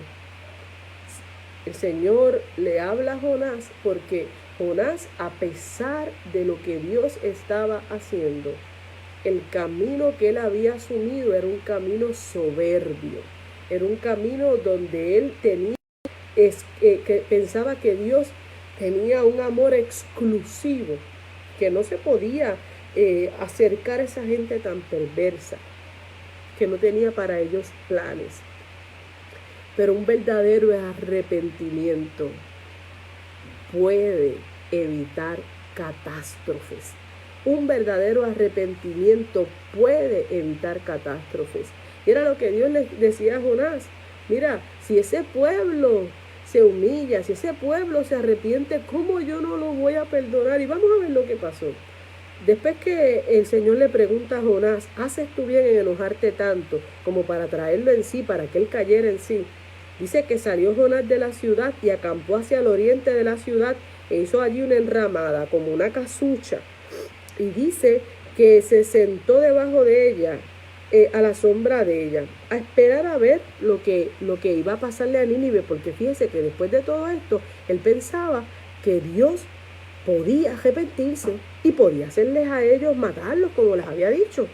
El Señor le habla a Jonás porque Jonás, a pesar de lo que Dios estaba haciendo, el camino que él había asumido era un camino soberbio, era un camino donde él que pensaba que Dios tenía un amor exclusivo, que no se podía acercar a esa gente tan perversa, que no tenía para ellos planes. Pero un verdadero arrepentimiento puede evitar catástrofes. Un verdadero arrepentimiento puede evitar catástrofes. Y era lo que Dios le decía a Jonás. Mira, si ese pueblo se humilla, si ese pueblo se arrepiente, ¿cómo yo no lo voy a perdonar? Y vamos a ver lo que pasó. Después que el Señor le pregunta a Jonás, ¿haces tú bien en enojarte tanto como para traerlo en sí, para que él cayera en sí? Dice que salió Jonás de la ciudad y acampó hacia el oriente de la ciudad e hizo allí una enramada, como una casucha. Y dice que se sentó debajo de ella, a la sombra de ella, a esperar a ver lo que iba a pasarle a Nínive, porque fíjese que después de todo esto, él pensaba que Dios podía arrepentirse y podía hacerles a ellos matarlos, como les había dicho.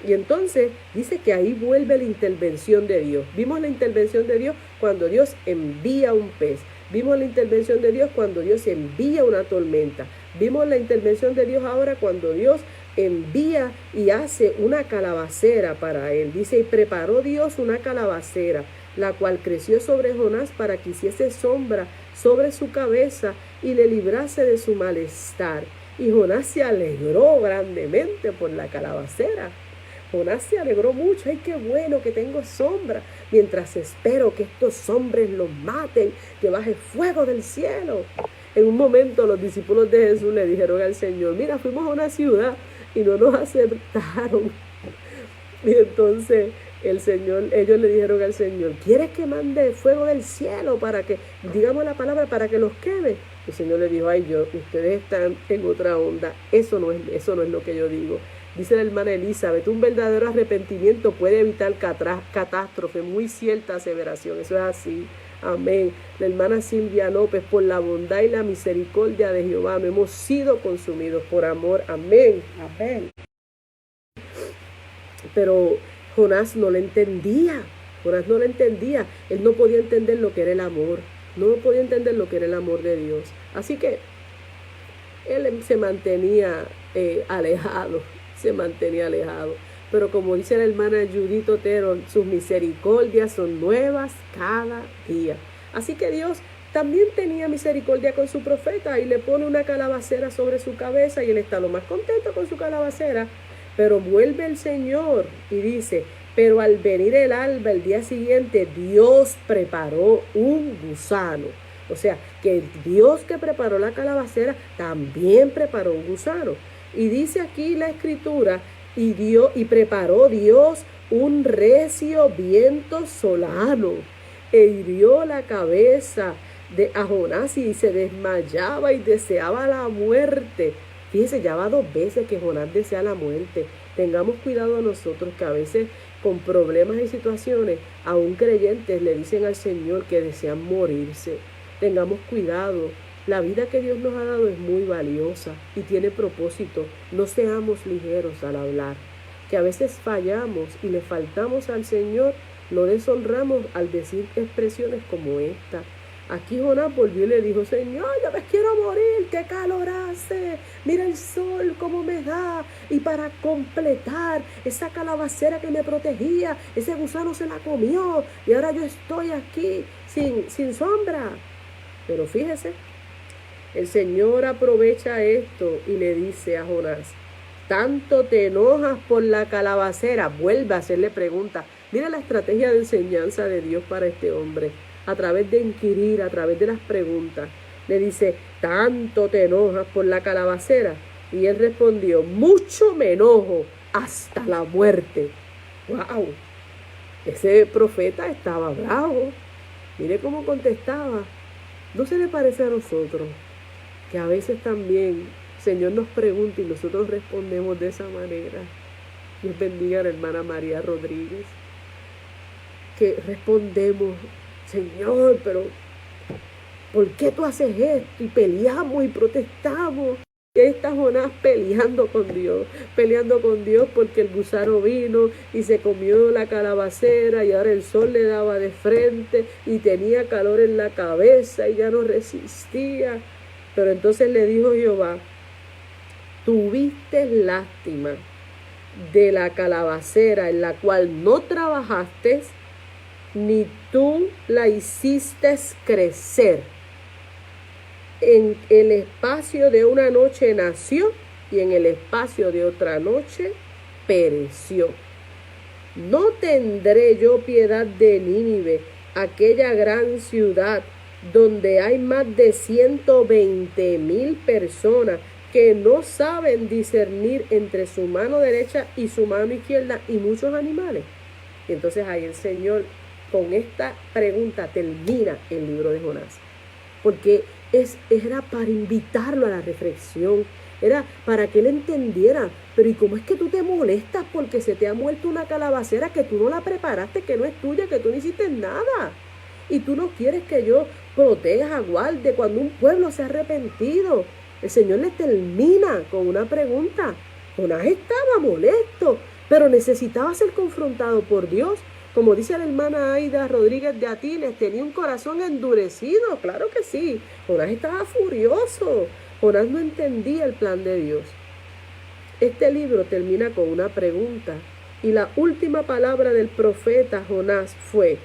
Y entonces dice que ahí vuelve la intervención de Dios. Vimos la intervención de Dios cuando Dios envía un pez. Vimos la intervención de Dios cuando Dios envía una tormenta. Vimos la intervención de Dios ahora cuando Dios envía y hace una calabacera para él. Dice, y preparó Dios una calabacera, la cual creció sobre Jonás para que hiciese sombra sobre su cabeza y le librase de su malestar. Y Jonás se alegró grandemente por la calabacera. Jonás se alegró mucho. ¡Ay, qué bueno que tengo sombra! Mientras espero que estos hombres los maten, que baje fuego del cielo. En un momento los discípulos de Jesús le dijeron al Señor, mira, fuimos a una ciudad y no nos aceptaron. Y entonces ellos le dijeron al Señor, ¿quieres que mande fuego del cielo para que, digamos la palabra, para que los queme? El Señor le dijo, ustedes están en otra onda, eso no es lo que yo digo. Dice la hermana Elizabeth, un verdadero arrepentimiento puede evitar catástrofe, muy cierta aseveración, eso es así. Amén. La hermana Silvia López, por la bondad y la misericordia de Jehová, no hemos sido consumidos por amor. Amén. Amén. Pero Jonás no lo entendía. Jonás no lo entendía. Él no podía entender lo que era el amor. No podía entender lo que era el amor de Dios. Así que él se mantenía alejado. Se mantenía alejado. Pero como dice la hermana Judith Otero, sus misericordias son nuevas cada día. Así que Dios también tenía misericordia con su profeta y le pone una calabacera sobre su cabeza y él está lo más contento con su calabacera. Pero vuelve el Señor y dice, pero al venir el alba, el día siguiente, Dios preparó un gusano. O sea, que el Dios que preparó la calabacera también preparó un gusano. Y dice aquí la escritura, y preparó Dios un recio viento solano, e hirió la cabeza a Jonás y se desmayaba y deseaba la muerte. Fíjese, ya va 2 veces que Jonás desea la muerte. Tengamos cuidado nosotros que a veces con problemas y situaciones, aún creyentes le dicen al Señor que desean morirse. Tengamos cuidado. La vida que Dios nos ha dado es muy valiosa y tiene propósito. No seamos ligeros al hablar. Que a veces fallamos y le faltamos al Señor, lo deshonramos al decir expresiones como esta. Aquí Jonás volvió y le dijo, Señor, yo me quiero morir, qué calor hace, mira el sol cómo me da, y para completar esa calabacera que me protegía, ese gusano se la comió, y ahora yo estoy aquí sin sombra. Pero fíjese, el Señor aprovecha esto y le dice a Jonás, tanto te enojas por la calabacera, vuelve a hacerle preguntas. Mira la estrategia de enseñanza de Dios para este hombre. A través de inquirir, a través de las preguntas. Le dice, ¿tanto te enojas por la calabacera? Y él respondió, mucho me enojo, hasta la muerte. ¡Wow! Ese profeta estaba bravo. Mire cómo contestaba. ¿No se le parece a nosotros que a veces también el Señor nos pregunta y nosotros respondemos de esa manera? Dios bendiga a la hermana María Rodríguez. Que respondemos, Señor, pero ¿por qué tú haces esto? Y peleamos y protestamos. Y ahí está Jonás peleando con Dios porque el gusano vino y se comió la calabacera y ahora el sol le daba de frente y tenía calor en la cabeza y ya no resistía. Pero entonces le dijo Jehová, tuviste lástima de la calabacera en la cual no trabajaste, ni tú la hiciste crecer. En el espacio de una noche nació y en el espacio de otra noche pereció. No tendré yo piedad de Nínive, aquella gran ciudad donde hay más de 120,000 personas que no saben discernir entre su mano derecha y su mano izquierda y muchos animales. Y entonces ahí el Señor con esta pregunta termina el libro de Jonás, porque era para invitarlo a la reflexión, era para que él entendiera, pero ¿y cómo es que tú te molestas porque se te ha muerto una calabacera que tú no la preparaste, que no es tuya, que tú no hiciste nada? Y tú no quieres que yo proteja, guarde cuando un pueblo se ha arrepentido. El Señor le termina con una pregunta. Jonás estaba molesto, pero necesitaba ser confrontado por Dios. Como dice la hermana Aida Rodríguez de Atiles, tenía un corazón endurecido, claro que sí. Jonás estaba furioso. Jonás no entendía el plan de Dios. Este libro termina con una pregunta y la última palabra del profeta Jonás fue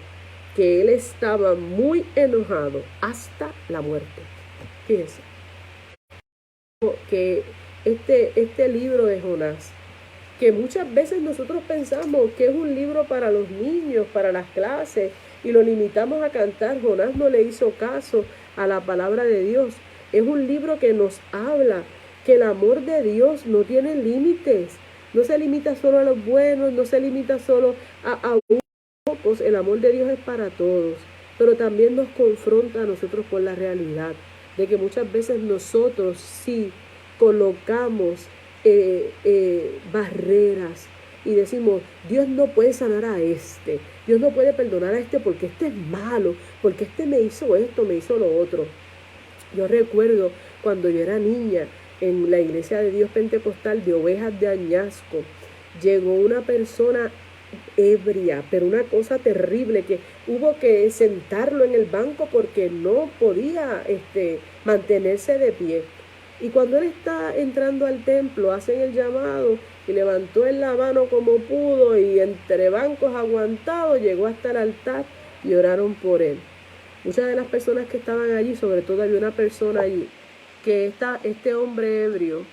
que él estaba muy enojado hasta la muerte. Fíjense que este libro de Jonás, que muchas veces nosotros pensamos que es un libro para los niños, para las clases, y lo limitamos a cantar. Jonás no le hizo caso a la palabra de Dios. Es un libro que nos habla que el amor de Dios no tiene límites. No se limita solo a los buenos, no se limita solo a pocos. El amor de Dios es para todos, pero también nos confronta a nosotros con la realidad de que muchas veces nosotros sí colocamos barreras y decimos, Dios no puede sanar a este, Dios no puede perdonar a este porque este es malo, porque este me hizo esto, me hizo lo otro. Yo recuerdo cuando yo era niña en la iglesia de Dios Pentecostal de Ovejas de Añasco, llegó una persona ebria, pero una cosa terrible, que hubo que sentarlo en el banco porque no podía mantenerse de pie. Y cuando él está entrando al templo, hacen el llamado y levantó en la mano como pudo y entre bancos aguantados llegó hasta el altar y oraron por él. Muchas de las personas que estaban allí, sobre todo había una persona allí, que este hombre ebrio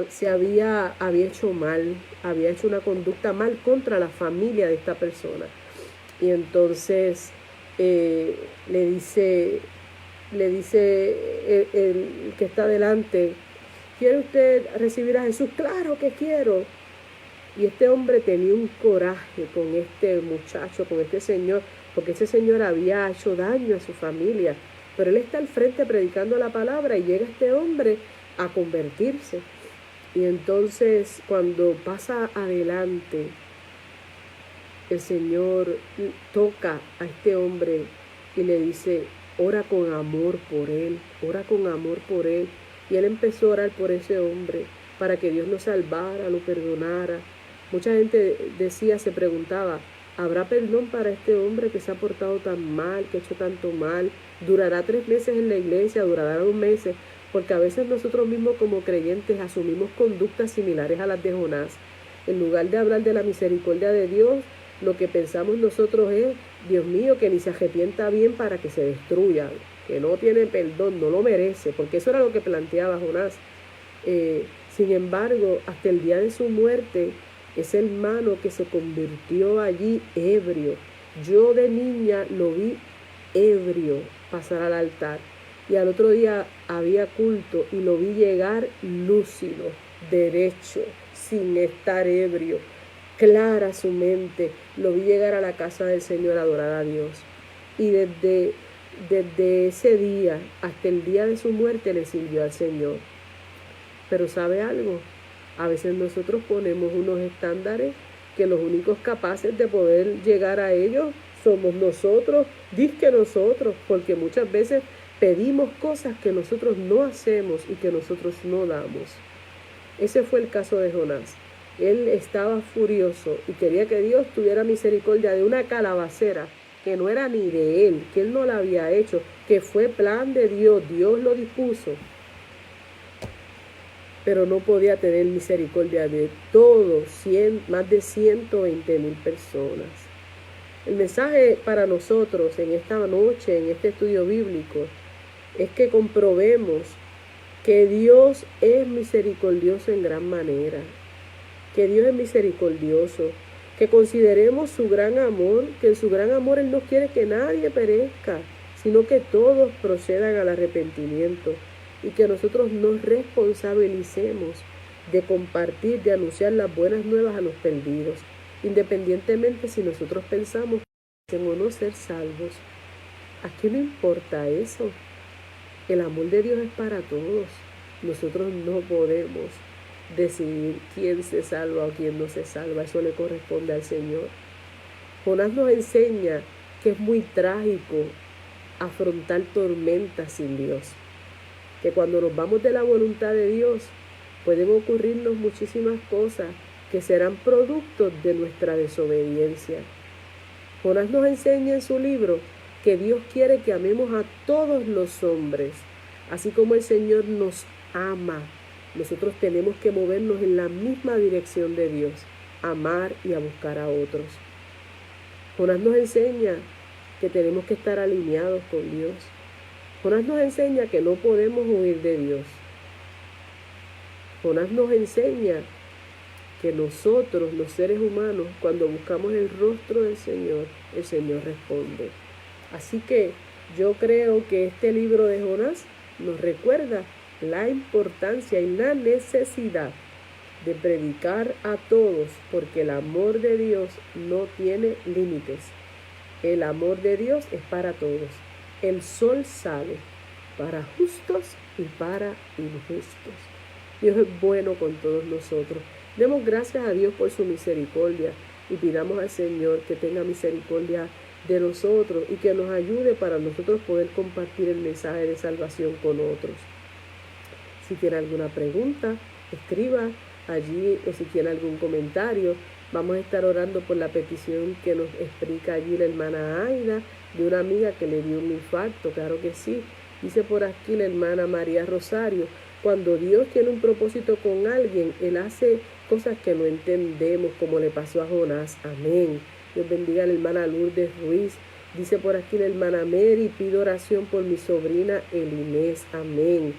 se había hecho mal, había hecho una conducta mal contra la familia de esta persona. Y entonces le dice el que está delante, ¿quiere usted recibir a Jesús? Claro que quiero. Y este hombre tenía un coraje con este muchacho, con este señor, porque ese señor había hecho daño a su familia. pero él está al frente predicando la palabra y llega este hombre a convertirse. Y entonces cuando pasa adelante, el Señor toca a este hombre y le dice, ora con amor por él, ora con amor por él. Y él empezó a orar por ese hombre para que Dios lo salvara, lo perdonara. Mucha gente se preguntaba, ¿habrá perdón para este hombre que se ha portado tan mal, que ha hecho tanto mal? ¿Durará 3 meses en la iglesia? ¿Durará 2 meses? Porque a veces nosotros mismos como creyentes asumimos conductas similares a las de Jonás. En lugar de hablar de la misericordia de Dios, lo que pensamos nosotros es, Dios mío, que ni se arrepienta bien para que se destruya, que no tiene perdón, no lo merece, porque eso era lo que planteaba Jonás. Sin embargo, hasta el día de su muerte, ese hermano que se convirtió allí ebrio, yo de niña lo vi ebrio pasar al altar, y al otro día había culto y lo vi llegar lúcido, derecho, sin estar ebrio, clara su mente, lo vi llegar a la casa del Señor a adorar a Dios. Y desde ese día hasta el día de su muerte le sirvió al Señor. Pero ¿sabe algo? A veces nosotros ponemos unos estándares que los únicos capaces de poder llegar a ellos somos nosotros, dizque nosotros, porque muchas veces pedimos cosas que nosotros no hacemos y que nosotros no damos. Ese fue el caso de Jonás. Él estaba furioso y quería que Dios tuviera misericordia de una calabacera que no era ni de él, que él no la había hecho, que fue plan de Dios, Dios lo dispuso. Pero no podía tener misericordia de todos, más de 120,000 personas. El mensaje para nosotros en esta noche, en este estudio bíblico, es que comprobemos que Dios es misericordioso en gran manera, que Dios es misericordioso, que consideremos su gran amor, que en su gran amor Él no quiere que nadie perezca, sino que todos procedan al arrepentimiento, y que nosotros nos responsabilicemos de compartir, de anunciar las buenas nuevas a los perdidos, independientemente si nosotros pensamos que o no ser salvos. ¿A quién le importa eso? El amor de Dios es para todos. Nosotros no podemos decidir quién se salva o quién no se salva. Eso le corresponde al Señor. Jonás nos enseña que es muy trágico afrontar tormentas sin Dios. Que cuando nos vamos de la voluntad de Dios, pueden ocurrirnos muchísimas cosas que serán productos de nuestra desobediencia. Jonás nos enseña en su libro que Dios quiere que amemos a todos los hombres, así como el Señor nos ama. Nosotros tenemos que movernos en la misma dirección de Dios, amar y a buscar a otros. Jonás nos enseña que tenemos que estar alineados con Dios. Jonás nos enseña que no podemos huir de Dios. Jonás nos enseña que nosotros, los seres humanos, cuando buscamos el rostro del Señor, el Señor responde. Así que yo creo que este libro de Jonás nos recuerda la importancia y la necesidad de predicar a todos, porque el amor de Dios no tiene límites. El amor de Dios es para todos. El sol sale para justos y para injustos. Dios es bueno con todos nosotros. Demos gracias a Dios por su misericordia y pidamos al Señor que tenga misericordia de nosotros y que nos ayude para nosotros poder compartir el mensaje de salvación con otros. Si tiene alguna pregunta, escriba allí, o si tiene algún comentario. Vamos a estar orando por la petición que nos explica allí la hermana Aida, de una amiga que le dio un infarto. Claro que sí. Dice por aquí la hermana María Rosario, cuando Dios tiene un propósito con alguien, Él hace cosas que no entendemos, como le pasó a Jonás. Amén. Dios bendiga a la hermana Lourdes Ruiz. Dice por aquí la hermana Mary, pido oración por mi sobrina Elinés. Amén.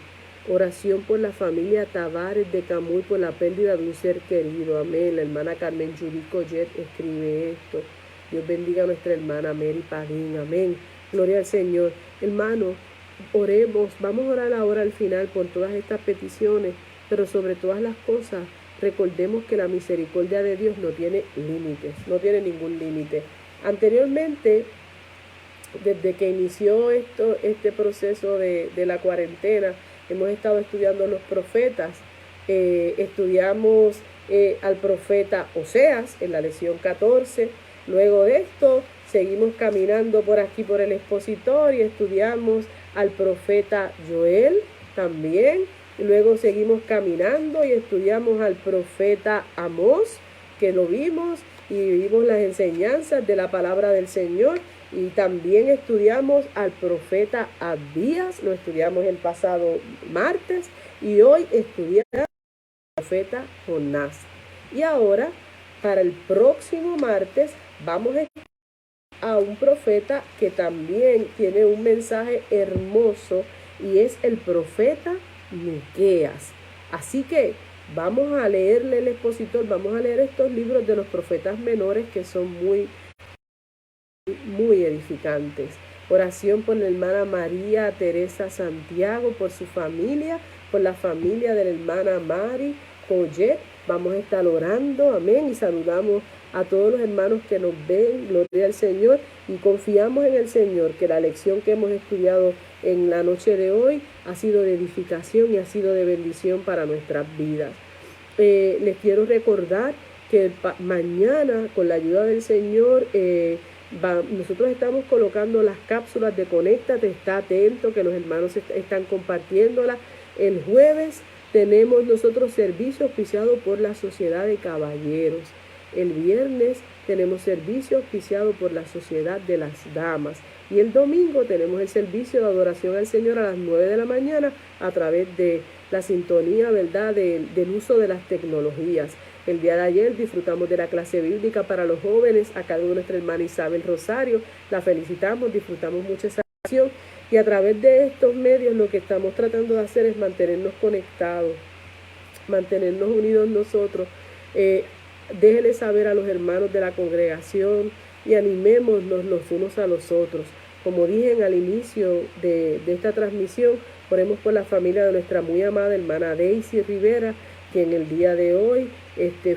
Oración por la familia Tavares de Camuy por la pérdida de un ser querido. Amén. La hermana Carmen Judy Collet escribe esto. Dios bendiga a nuestra hermana Mary Padín. Amén. Gloria al Señor. Hermano, oremos. Vamos a orar ahora al final por todas estas peticiones, pero sobre todas las cosas, recordemos que la misericordia de Dios no tiene límites, no tiene ningún límite. Anteriormente, Desde que inició este proceso de la cuarentena, hemos estado estudiando los profetas. Estudiamos al profeta Oseas en la lección 14. Luego de esto, seguimos caminando por aquí por el expositor y estudiamos al profeta Joel también. Y luego seguimos caminando y estudiamos al profeta Amós, que lo vimos y vimos las enseñanzas de la palabra del Señor. Y también estudiamos al profeta Abías, lo estudiamos el pasado martes, y hoy estudiamos al profeta Jonás. Y ahora, para el próximo martes, vamos a un profeta que también tiene un mensaje hermoso, y es el profeta Miqueas. Así que vamos a leerle el expositor, vamos a leer estos libros de los profetas menores que son muy edificantes. Oración por la hermana María Teresa Santiago, por su familia, por la familia de la hermana Mari Collet. Vamos a estar orando, amén, y saludamos a todos los hermanos que nos ven, gloria al Señor, y confiamos en el Señor que la lección que hemos estudiado en la noche de hoy ha sido de edificación y ha sido de bendición para nuestras vidas. Les quiero recordar que mañana, con la ayuda del Señor, nosotros estamos colocando las cápsulas de Conéctate. Está atento que los hermanos están compartiéndolas. El jueves tenemos nosotros servicio auspiciado por la Sociedad de Caballeros. El viernes tenemos servicio auspiciado por la Sociedad de las Damas. Y el domingo tenemos el servicio de adoración al Señor a las 9 de la mañana a través de la sintonía, ¿verdad?, del uso de las tecnologías. El día de ayer disfrutamos de la clase bíblica para los jóvenes a cargo de nuestra hermana Isabel Rosario. La felicitamos, disfrutamos mucho esa acción. Y a través de estos medios lo que estamos tratando de hacer es mantenernos conectados, mantenernos unidos nosotros. Déjenle saber a los hermanos de la congregación y animémonos los unos a los otros. Como dije al inicio de esta transmisión, oremos por la familia de nuestra muy amada hermana Daisy Rivera, que en el día de hoy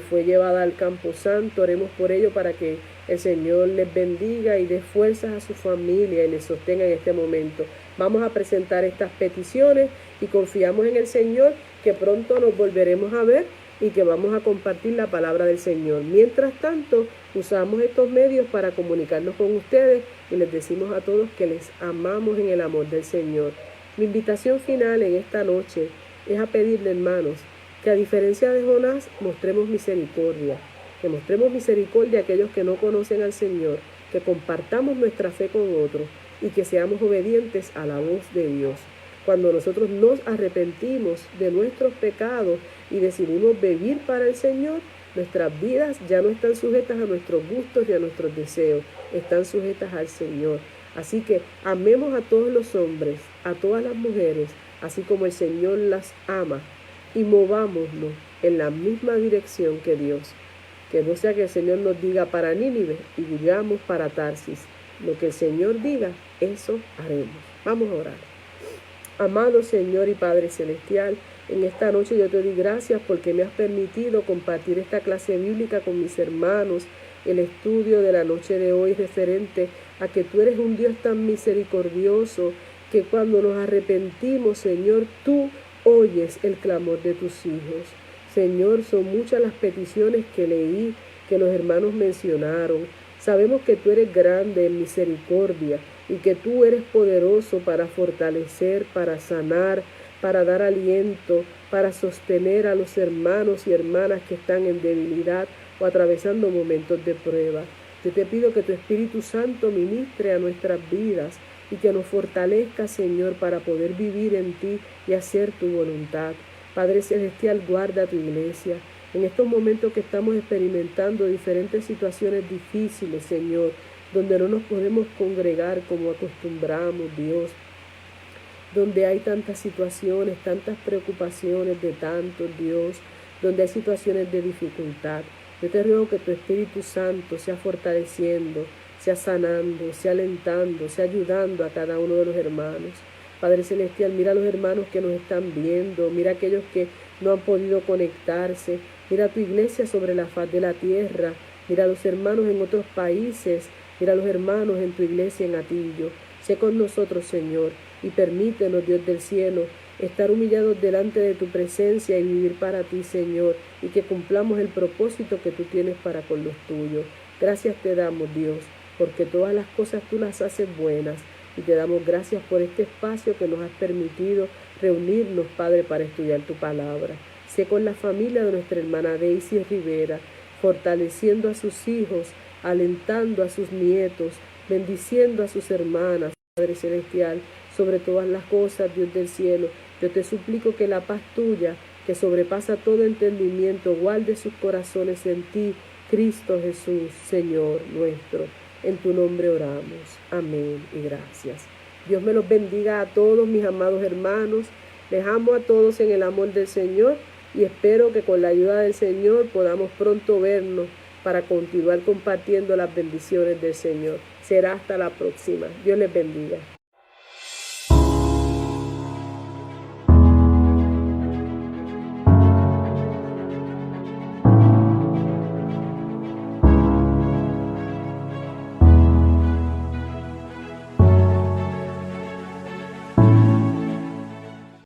fue llevada al Campo Santo. Oremos por ello para que el Señor les bendiga y dé fuerzas a su familia y les sostenga en este momento. Vamos a presentar estas peticiones y confiamos en el Señor que pronto nos volveremos a ver y que vamos a compartir la palabra del Señor. Mientras tanto, usamos estos medios para comunicarnos con ustedes y les decimos a todos que les amamos en el amor del Señor. Mi invitación final en esta noche es a pedirle, hermanos, que a diferencia de Jonás, mostremos misericordia, que mostremos misericordia a aquellos que no conocen al Señor, que compartamos nuestra fe con otros y que seamos obedientes a la voz de Dios. Cuando nosotros nos arrepentimos de nuestros pecados y decidimos vivir para el Señor, nuestras vidas ya no están sujetas a nuestros gustos y a nuestros deseos, están sujetas al Señor. Así que amemos a todos los hombres, a todas las mujeres, así como el Señor las ama, y movámonos en la misma dirección que Dios. Que no sea que el Señor nos diga para Nínive y huyamos para Tarsis. Lo que el Señor diga, eso haremos. Vamos a orar. Amado Señor y Padre Celestial, en esta noche yo te doy gracias porque me has permitido compartir esta clase bíblica con mis hermanos, el estudio de la noche de hoy referente a que tú eres un Dios tan misericordioso que cuando nos arrepentimos, Señor, tú oyes el clamor de tus hijos. Señor, son muchas las peticiones que leí, que los hermanos mencionaron. Sabemos que tú eres grande en misericordia y que tú eres poderoso para fortalecer, para sanar, para dar aliento, para sostener a los hermanos y hermanas que están en debilidad o atravesando momentos de prueba. Yo te pido que tu Espíritu Santo ministre a nuestras vidas y que nos fortalezca, Señor, para poder vivir en ti y hacer tu voluntad. Padre Celestial, guarda tu iglesia. En estos momentos que estamos experimentando diferentes situaciones difíciles, Señor, donde no nos podemos congregar como acostumbramos, Dios, donde hay tantas situaciones, tantas preocupaciones de tantos, Dios, donde hay situaciones de dificultad. Yo te ruego que tu Espíritu Santo sea fortaleciendo, sea sanando, sea alentando, sea ayudando a cada uno de los hermanos. Padre Celestial, mira a los hermanos que nos están viendo, mira a aquellos que no han podido conectarse, mira a tu iglesia sobre la faz de la tierra, mira a los hermanos en otros países, Mira a los hermanos en tu iglesia en Atillo. Sé con nosotros, Señor, y permítenos, Dios del cielo, estar humillados delante de tu presencia y vivir para ti, Señor, y que cumplamos el propósito que tú tienes para con los tuyos. Gracias te damos, Dios, porque todas las cosas tú las haces buenas, y te damos gracias por este espacio que nos has permitido reunirnos, Padre, para estudiar tu palabra. Sé con la familia de nuestra hermana Daisy Rivera, fortaleciendo a sus hijos, alentando a sus nietos, bendiciendo a sus hermanas, Padre Celestial, sobre todas las cosas, Dios del cielo. Yo te suplico que la paz tuya, que sobrepasa todo entendimiento, guarde sus corazones en ti, Cristo Jesús, Señor nuestro. En tu nombre oramos. Amén y gracias. Dios me los bendiga a todos mis amados hermanos. Les amo a todos en el amor del Señor y espero que con la ayuda del Señor podamos pronto vernos para continuar compartiendo las bendiciones del Señor. Será hasta la próxima. Dios les bendiga.